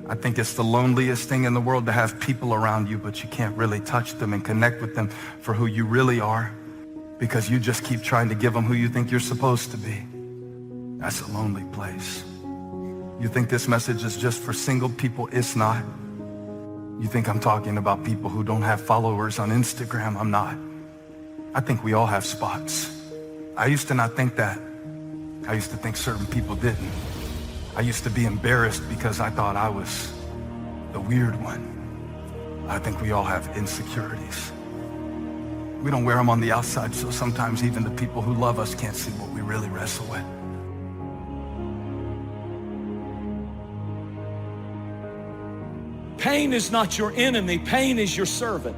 I think it's the loneliest thing in the world to have people around you, but you can't really touch them and connect with them for who you really are because you just keep trying to give them who you think you're supposed to be. That's a lonely place. You think this message is just for single people? It's not. You think I'm talking about people who don't have followers on Instagram? I'm not. I think we all have spots. I used to not think that. I used to think certain people didn't. I used to be embarrassed because I thought I was the weird one. I think we all have insecurities. We don't wear them on the outside, so sometimes even the people who love us can't see what we really wrestle with. Pain is not your enemy, pain is your servant.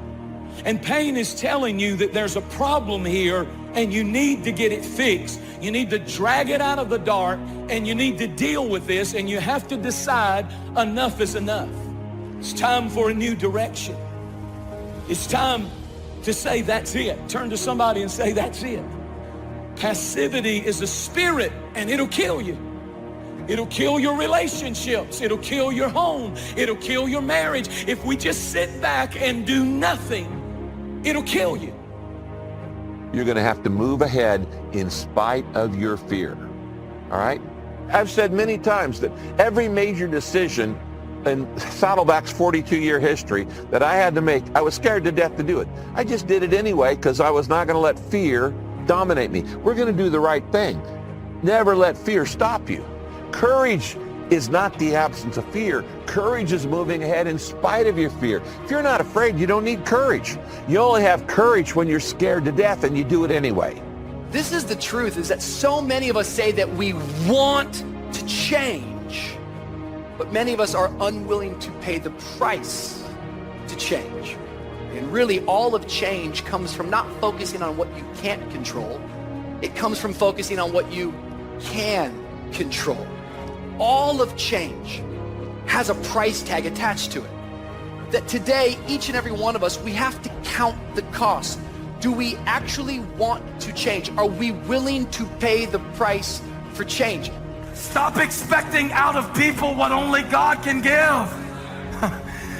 And pain is telling you that there's a problem here and you need to get it fixed. You need to drag it out of the dark and you need to deal with this, and you have to decide enough is enough. It's time for a new direction. It's time to say that's it. Turn to somebody and say that's it. Passivity is a spirit and it'll kill you. It'll kill your relationships. It'll kill your home. It'll kill your marriage. If we just sit back and do nothing, it'll kill you. You're going to have to move ahead in spite of your fear. All right? I've said many times that every major decision in Saddleback's 42-year history that I had to make, I was scared to death to do it. I just did it anyway because I was not going to let fear dominate me. We're going to do the right thing. Never let fear stop you. Courage is not the absence of fear. Courage is moving ahead in spite of your fear. If you're not afraid, you don't need courage. You only have courage when you're scared to death and you do it anyway. This is the truth, is that so many of us say that we want to change, but many of us are unwilling to pay the price to change. And really all of change comes from not focusing on what you can't control. It comes from focusing on what you can control. All of change has a price tag attached to it. That today, each and every one of us, we have to count the cost. Do we actually want to change? Are we willing to pay the price for change? Stop expecting out of people what only God can give.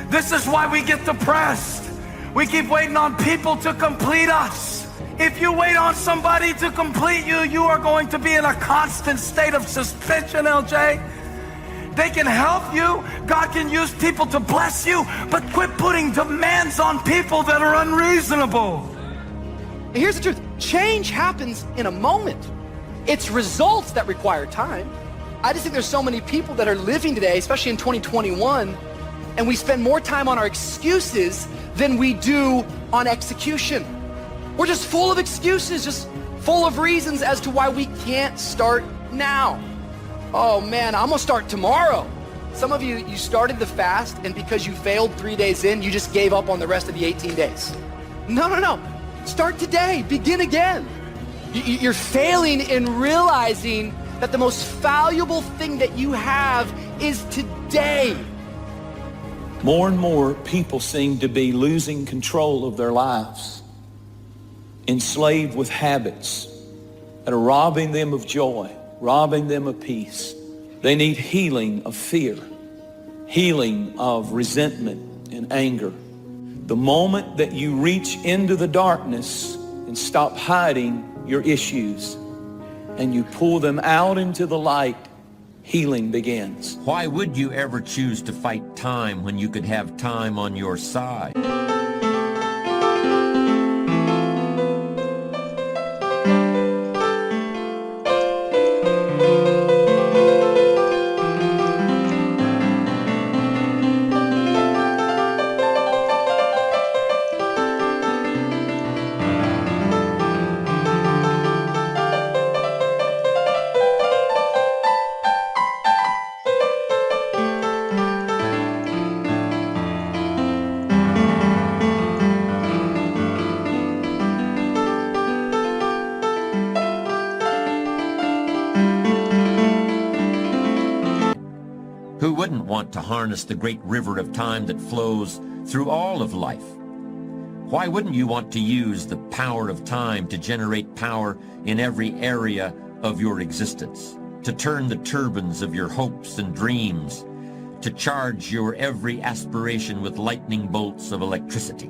This is why we get depressed. We keep waiting on people to complete us. If you wait on somebody to complete you, you are going to be in a constant state of suspension, LJ. They can help you. God can use people to bless you, but quit putting demands on people that are unreasonable. Here's the truth. Change happens in a moment. It's results that require time. I just think there's so many people that are living today, especially in 2021, and we spend more time on our excuses than we do on execution. We're just full of excuses, just full of reasons as to why we can't start now. Oh man, I'm gonna start tomorrow. Some of you, you started the fast, and because you failed 3 days in, you just gave up on the rest of the 18 days. No. Start today, begin again. You're failing in realizing that the most valuable thing that you have is today. More and more people seem to be losing control of their lives, enslaved with habits that are robbing them of joy, robbing them of peace. They need healing of fear, healing of resentment and anger. The moment that you reach into the darkness and stop hiding your issues and you pull them out into the light, healing begins. Why would you ever choose to fight time when you could have time on your side? Who wouldn't want to harness the great river of time that flows through all of life? Why wouldn't you want to use the power of time to generate power in every area of your existence, to turn the turbines of your hopes and dreams, to charge your every aspiration with lightning bolts of electricity?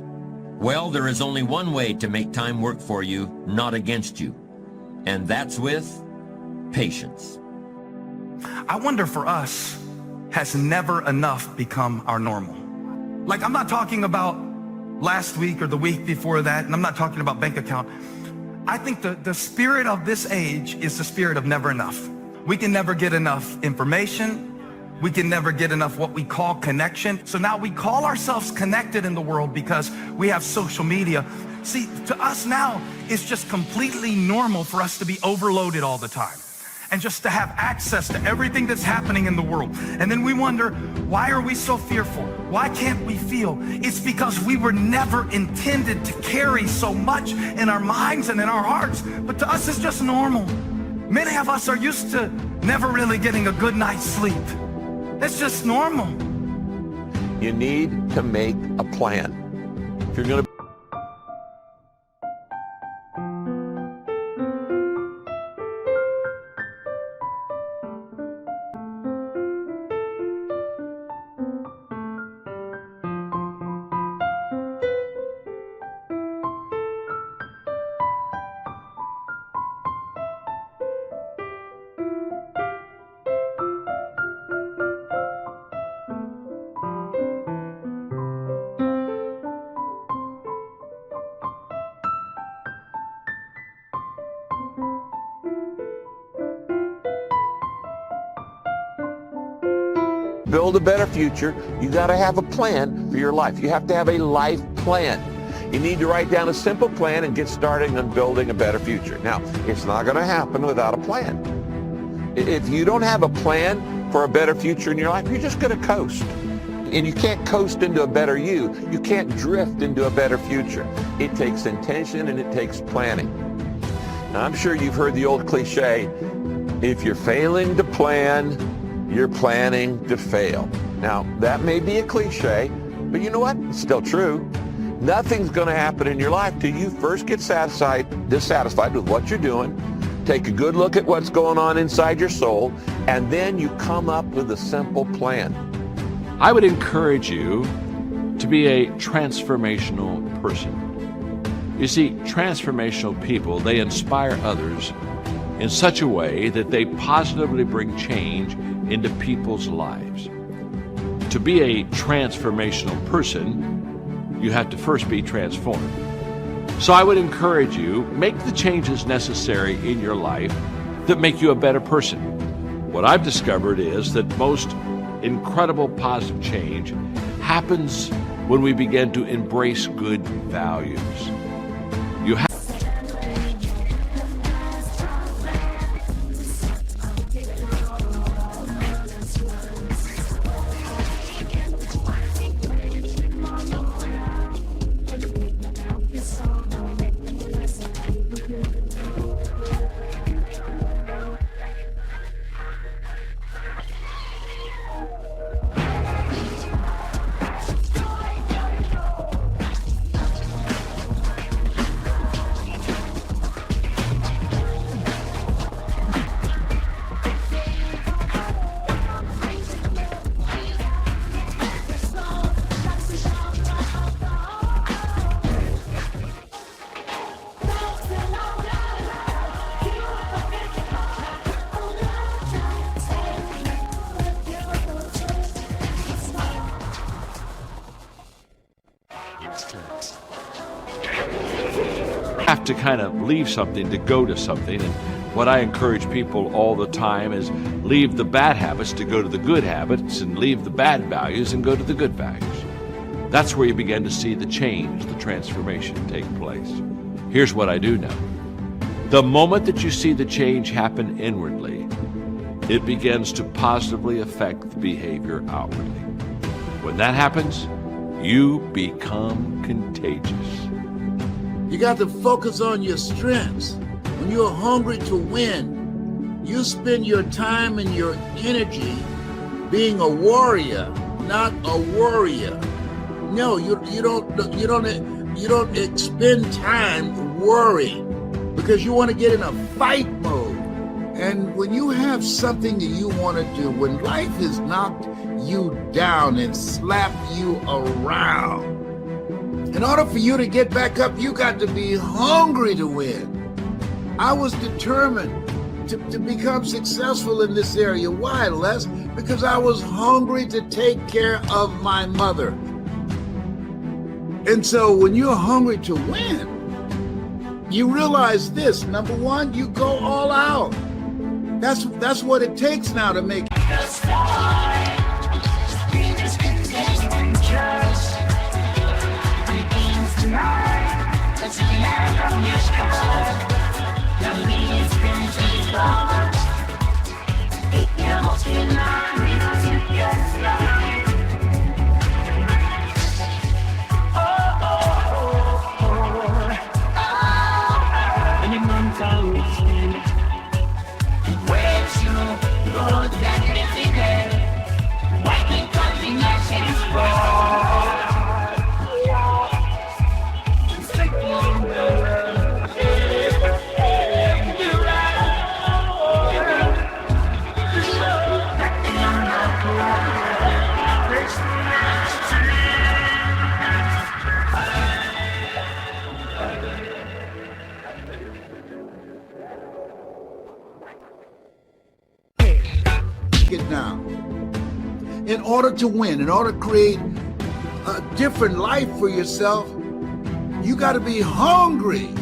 Well, there is only one way to make time work for you, not against you. And that's with patience. I wonder for us, has never enough become our normal? Like, I'm not talking about last week or the week before that, and I'm not talking about bank account. I think the spirit of this age is the spirit of never enough. We can never get enough information. We can never get enough what we call connection. So now we call ourselves connected in the world because we have social media. See, to us now, it's just completely normal for us to be overloaded all the time and just to have access to everything that's happening in the world. And then we wonder, why are we so fearful? Why can't we feel? It's because we were never intended to carry so much in our minds and in our hearts. But to us, it's just normal. Many of us are used to never really getting a good night's sleep. It's just normal. You need to make a plan. If you're going to build a better future, you got to have a plan for your life. You have to have a life plan. You need to write down a simple plan and get started on building a better future. Now, it's not going to happen without a plan. If you don't have a plan for a better future in your life, you're just going to coast. And you can't coast into a better you. You can't drift into a better future. It takes intention and it takes planning. Now, I'm sure you've heard the old cliche, if you're failing to plan, you're planning to fail. Now, that may be a cliche, but you know what? It's still true. Nothing's going to happen in your life till you first get dissatisfied with what you're doing, take a good look at what's going on inside your soul, and then you come up with a simple plan. I would encourage you to be a transformational person. You see, transformational people, they inspire others in such a way that they positively bring change into people's lives. To be a transformational person, you have to first be transformed. So I would encourage you, make the changes necessary in your life that make you a better person. What I've discovered is that most incredible positive change happens when we begin to embrace good values. You have to kind of leave something to go to something. And what I encourage people all the time is leave the bad habits to go to the good habits, and leave the bad values and go to the good values. That's where you begin to see the change, the transformation take place. Here's what I do know. The moment that you see the change happen inwardly, it begins to positively affect the behavior outwardly. When that happens, you become contagious. You got to focus on your strengths. When you're hungry to win, you spend your time and your energy being a warrior, not a worrier. No, you don't expend time worrying because you want to get in a fight mode. And when you have something that you want to do, when life has knocked you down and slapped you around, in order for you to get back up, you got to be hungry to win. I was determined to become successful in this area. Why, Les? Because I was hungry to take care of my mother. And so when you're hungry to win, you realize this. Number one, you go all out. That's what it takes now to make it. Now, in order to win, in order to create a different life for yourself, you got to be hungry